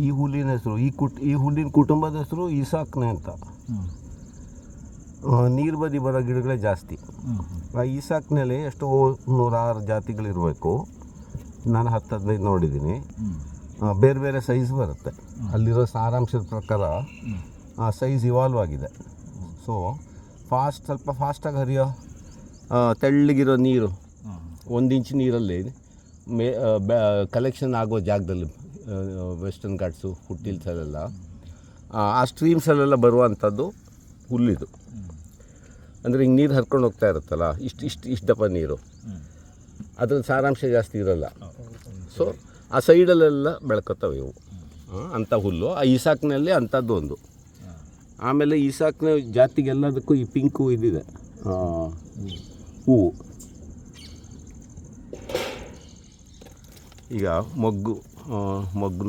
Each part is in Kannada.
ಈ ಹುಲ್ಲಿನ ಹೆಸರು ಈ ಹುಲ್ಲಿನ ಕುಟುಂಬದ ಹೆಸರು ಈಸಾಕ್ನೆ ಅಂತ. ನೀರು ಬದಿ ಬರೋ ಗಿಡಗಳೇ ಜಾಸ್ತಿ. ಆ ಈಸಾಕ್ನಲ್ಲಿ ಎಷ್ಟೋ 106 ಜಾತಿಗಳಿರಬೇಕು. ನಾನು 10-15 ನೋಡಿದ್ದೀನಿ. ಬೇರೆ ಬೇರೆ ಸೈಜ್ ಬರುತ್ತೆ. ಅಲ್ಲಿರೋ ಸಾರಾಂಶದ ಪ್ರಕಾರ ಆ ಸೈಜ್ ಇವಾಲ್ವ್ ಆಗಿದೆ. ಸೊ ಸ್ವಲ್ಪ ಫಾಸ್ಟಾಗಿ ಹರಿಯೋ ತೆಳ್ಳಗಿರೋ ನೀರು 1 ಇಂಚ್ ನೀರಲ್ಲಿ ಕಲೆಕ್ಷನ್ ಆಗೋ ಜಾಗದಲ್ಲಿ ವೆಸ್ಟರ್ನ್ ಘಾಟ್ಸು ಫುಟ್ಹಿಲ್ಸಲ್ಲೆಲ್ಲ ಆ ಸ್ಟ್ರೀಮ್ಸಲ್ಲೆಲ್ಲ ಬರುವಂಥದ್ದು ಹುಲ್ಲಿದು. ಅಂದರೆ ಹಿಂಗೆ ನೀರು ಹರ್ಕೊಂಡು ಹೋಗ್ತಾ ಇರುತ್ತಲ್ಲ, ಇಷ್ಟು ದಪ್ಪ ನೀರು, ಅದ್ರಲ್ಲಿ ಸಾರಾಂಶ ಜಾಸ್ತಿ ಇರೋಲ್ಲ. ಸೊ ಆ ಸೈಡಲ್ಲೆಲ್ಲ ಬೆಳ್ಕೊತಾವೆ ಇವು ಅಂಥ ಹುಲ್ಲು. ಆ ಈಸಾಕ್ನಲ್ಲಿ ಅಂಥದ್ದು ಒಂದು. ಆಮೇಲೆ ಈಸಾಕ್ನ ಜಾತಿಗೆಲ್ಲದಕ್ಕೂ ಈ ಪಿಂಕು ಇದಿದೆ ಹೂವು. ಈಗ ಮೊಗ್ಗು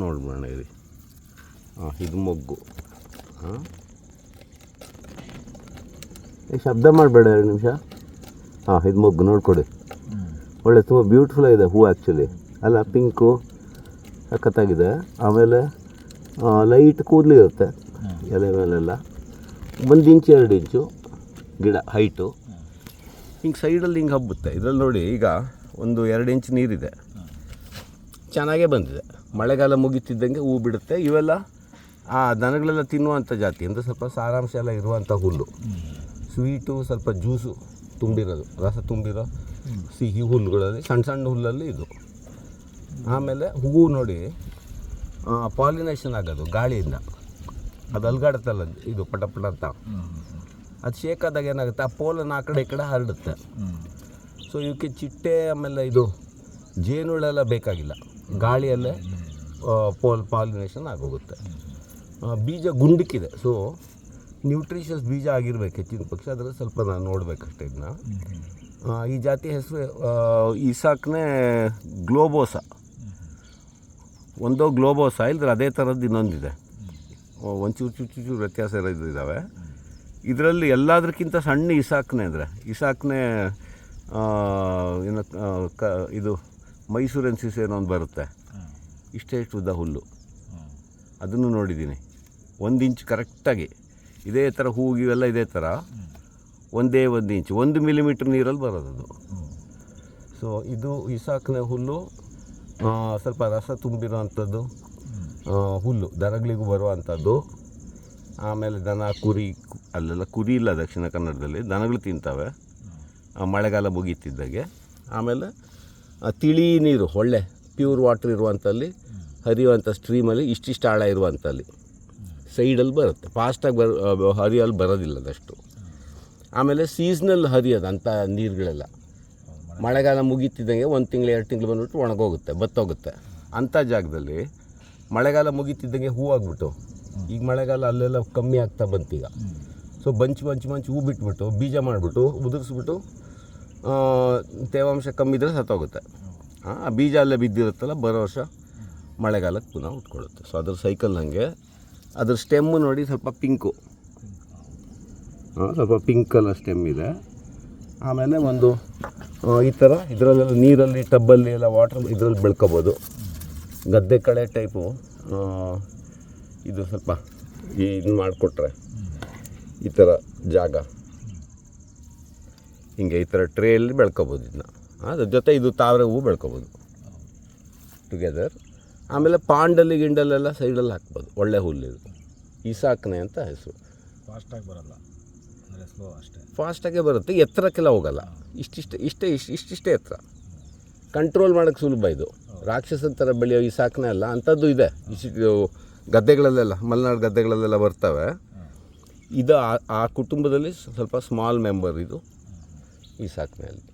ನೋಡ್ಬೋಣ ಇಲ್ಲಿ. ಇದು ಮೊಗ್ಗು. ಶಬ್ದ ಮಾಡಬೇಡ 2 ನಿಮಿಷ. ಇದು ಮೊಗ್ಗು ನೋಡ್ಕೊಡಿ. ಒಳ್ಳೆ ತುಂಬ ಬ್ಯೂಟಿಫುಲ್ ಆಗಿದೆ ಹೂವು ಆ್ಯಕ್ಚುಲಿ ಅಲ್ಲ. ಪಿಂಕು ಸಖತ್ತಾಗಿದೆ. ಆಮೇಲೆ ಲೈಟ್ ಕೂದಲಿರುತ್ತೆ ಎಲೆ ಮೇಲೆಲ್ಲ. 1 ಇಂಚು 2 ಇಂಚು ಗಿಡ ಹೈಟು. ಹಿಂಗೆ ಸೈಡಲ್ಲಿ ಹಿಂಗೆ ಹಬ್ಬುತ್ತೆ. ಇದರಲ್ಲಿ ನೋಡಿ, ಈಗ ಒಂದು 2 ಇಂಚ್ ನೀರಿದೆ, ಚೆನ್ನಾಗೇ ಬಂದಿದೆ. ಮಳೆಗಾಲ ಮುಗಿತಿದ್ದಂಗೆ ಹೂ ಬಿಡುತ್ತೆ. ಇವೆಲ್ಲ ದನಗಳೆಲ್ಲ ತಿನ್ನುವಂಥ ಜಾತಿ, ಅಂದರೆ ಸ್ವಲ್ಪ ಸಾರಾಂಶ ಎಲ್ಲ ಇರುವಂಥ ಹುಲ್ಲು. ಸ್ವೀಟು, ಸ್ವಲ್ಪ ಜ್ಯೂಸು ತುಂಬಿರೋದು, ರಸ ತುಂಬಿರೋ ಸಿಹಿ ಹುಲ್ಲುಗಳಲ್ಲಿ, ಸಣ್ಣ ಸಣ್ಣ ಹುಲ್ಲಲ್ಲಿ ಇದು. ಆಮೇಲೆ ಹೂವು ನೋಡಿ, ಪಾಲಿನೇಷನ್ ಆಗೋದು ಗಾಳಿಯಿಂದ. ಅದು ಅಲ್ಗಾಡುತ್ತಲ್ಲ ಇದು ಪಟ ಅಂತ, ಅದು ಶೇಕಾದಾಗ ಏನಾಗುತ್ತೆ, ಆ ಪೋಲನ್ನು ಆ ಕಡೆ ಈ ಕಡೆ ಹರಡುತ್ತೆ. ಸೊ ಇವಕ್ಕೆ ಚಿಟ್ಟೆ ಆಮೇಲೆ ಇದು ಜೇನುಳೆಲ್ಲ ಬೇಕಾಗಿಲ್ಲ, ಗಾಳಿಯಲ್ಲೇ ಪಾಲಿನೇಷನ್ ಆಗೋಗುತ್ತೆ. ಬೀಜ ಗುಂಡಕ್ಕಿದೆ. ಸೊ ನ್ಯೂಟ್ರಿಷಸ್ ಬೀಜ ಆಗಿರ್ಬೇಕು ಹೆಚ್ಚಿನ ಪಕ್ಷ. ಅದರಲ್ಲಿ ಸ್ವಲ್ಪ ನಾನು ನೋಡಬೇಕಷ್ಟೇ ಇದನ್ನ. ಈ ಜಾತಿ ಹೆಸರು ಈಸಾಕ್ನೆ ಗ್ಲೋಬೋಸಾ. ಒಂದೋ ಗ್ಲೋಬೋಸಾ, ಇಲ್ಲದ್ರೆ ಅದೇ ಥರದ್ದು ಇನ್ನೊಂದಿದೆ. ಒಂಚೂರು ವ್ಯತ್ಯಾಸ ಇದ್ದಾವೆ. ಇದರಲ್ಲಿ ಎಲ್ಲದಕ್ಕಿಂತ ಸಣ್ಣ ಈಸಾಕ್ನೆ ಅಂದರೆ ಈಸಾಕ್ನೆ ಏನು ಇದು ಮೈಸೂರೆನ್ಸಿಸ್ ಏನೋ ಒಂದು ಬರುತ್ತೆ, ಇಷ್ಟೇ ಉದ್ದ ಹುಲ್ಲು. ಅದನ್ನು ನೋಡಿದ್ದೀನಿ. 1 ಇಂಚ್ ಕರೆಕ್ಟಾಗಿ ಇದೇ ಥರ ಹೂಗಿವೆಲ್ಲ ಇದೇ ಥರ 1 ಇಂಚ್ 1 ಮಿಲಿಮೀಟ್ರ್ ನೀರಲ್ಲಿ ಬರೋದದು. ಸೊ ಇದು ಈಸಾಕ್ನೆ ಹುಲ್ಲು. ಸ್ವಲ್ಪ ರಸ ತುಂಬಿರೋವಂಥದ್ದು ಹುಲ್ಲು, ದನಗಳಿಗೂ ಬರುವಂಥದ್ದು. ಆಮೇಲೆ ದನ ಕುರಿ, ಅಲ್ಲೆಲ್ಲ ಕುರಿ ಇಲ್ಲ ದಕ್ಷಿಣ ಕನ್ನಡದಲ್ಲಿ, ದನಗಳು ತಿಂತವೆ ಮಳೆಗಾಲ ಮುಗೀತಿದ್ದಾಗೆ. ಆಮೇಲೆ ತಿಳಿ ನೀರು, ಒಳ್ಳೆ ಪ್ಯೂರ್ ವಾಟ್ರ್ ಇರುವಂಥಲ್ಲಿ ಹರಿಯುವಂಥ ಸ್ಟ್ರೀಮಲ್ಲಿ ಇಷ್ಟಿಷ್ಟು ಆಳ ಇರುವಂಥಲ್ಲಿ ಸೈಡಲ್ಲಿ ಬರುತ್ತೆ. ಫಾಸ್ಟಾಗಿ ಹರಿಯಲ್ಲಿ ಬರೋದಿಲ್ಲ ಅದಷ್ಟು. ಆಮೇಲೆ ಸೀಸ್ನಲ್ ಹರಿಯೋದು ಅಂಥ ನೀರುಗಳೆಲ್ಲ ಮಳೆಗಾಲ ಮುಗೀತಿದ್ದಂಗೆ 1 ತಿಂಗಳು 2 ತಿಂಗಳು ಬಂದ್ಬಿಟ್ಟು ಒಣಗೋಗುತ್ತೆ, ಬತ್ತೋಗುತ್ತೆ. ಅಂಥ ಜಾಗದಲ್ಲಿ ಮಳೆಗಾಲ ಮುಗೀತಿದ್ದಂಗೆ ಹೂವಾಗ್ಬಿಟ್ಟು, ಈಗ ಮಳೆಗಾಲ ಅಲ್ಲೆಲ್ಲ ಕಮ್ಮಿ ಆಗ್ತಾ ಬಂತೀಗ. ಸೊ ಬಂಚ್ ಹೂ ಬಿಟ್ಬಿಟ್ಟು ಬೀಜ ಮಾಡಿಬಿಟ್ಟು ಉದುರಿಸ್ಬಿಟ್ಟು ತೇವಾಂಶ ಕಮ್ಮಿ ಇದ್ದರೆ ಸತ್ತೋಗುತ್ತೆ. ಆ ಬೀಜ ಅಲ್ಲೇ ಬಿದ್ದಿರುತ್ತಲ್ಲ, ಬರೋ ವರ್ಷ ಮಳೆಗಾಲಕ್ಕೆ ಪುನಃ ಉಟ್ಕೊಳ್ಳುತ್ತೆ. ಸೊ ಅದ್ರ ಸೈಕಲ್ ಹಾಗೆ. ಅದ್ರ ಸ್ಟೆಮ್ಮು ನೋಡಿ ಸ್ವಲ್ಪ ಪಿಂಕು, ಸ್ವಲ್ಪ ಪಿಂಕ್ ಕಲರ್ ಸ್ಟೆಮ್ ಇದೆ. ಆಮೇಲೆ ಒಂದು ಈ ಥರ ಇದರಲ್ಲೆಲ್ಲ ನೀರಲ್ಲಿ ಟಬ್ಬಲ್ಲಿ ಎಲ್ಲ ವಾಟ್ರ್ ಇದರಲ್ಲಿ ಬೆಳ್ಕೊಬೋದು. ಗದ್ದೆ ಕಳೆ ಟೈಪು ಇದು ಸ್ವಲ್ಪ ಇದು ಮಾಡಿಕೊಟ್ರೆ ಈ ಥರ ಜಾಗ ಹಿಂಗೆ ಈ ಥರ ಟ್ರೇಯಲ್ಲಿ ಬೆಳ್ಕೊಬೋದು ಇದನ್ನ. ಅದ್ರ ಜೊತೆ ಇದು ತಾವರೆ ಹೂವು ಬೆಳ್ಕೊಬೋದು ಟುಗೆದರ್. ಆಮೇಲೆ ಪಾಂಡಲ್ಲಿ ಗಿಂಡಲ್ಲೆಲ್ಲ ಸೈಡಲ್ಲಿ ಹಾಕ್ಬೋದು. ಒಳ್ಳೆ ಹುಲ್ಲಿದು ಈಸಾಕ್ನೆ ಅಂತ ಹೆಸರು. ಫಾಸ್ಟಾಗಿ ಬರೋಲ್ಲ, ಅಂದರೆ ಸ್ಲೋ ಅಷ್ಟೇ. ಫಾಸ್ಟಾಗೇ ಬರುತ್ತೆ, ಎತ್ತರಕ್ಕೆಲ್ಲ ಹೋಗಲ್ಲ. ಇಷ್ಟಿಷ್ಟೇ ಎತ್ತರ. ಕಂಟ್ರೋಲ್ ಮಾಡೋಕ್ಕೆ ಸುಲಭ ಇದು. ರಾಕ್ಷಸದ ಥರ ಬೆಳೆಯೋ ಈಸಾಕ್ನೆ ಅಲ್ಲ, ಅಂಥದ್ದು ಇದೆ ಇಷ್ಟು ಗದ್ದೆಗಳಲ್ಲೆಲ್ಲ, ಮಲೆನಾಡು ಗದ್ದೆಗಳಲ್ಲೆಲ್ಲ ಬರ್ತವೆ. ಇದು ಆ ಕುಟುಂಬದಲ್ಲಿ ಸ್ವಲ್ಪ ಸ್ಮಾಲ್ ಮೆಂಬರ್ ಇದು ಈಸಾಕ್ನೆಯಲ್ಲಿ.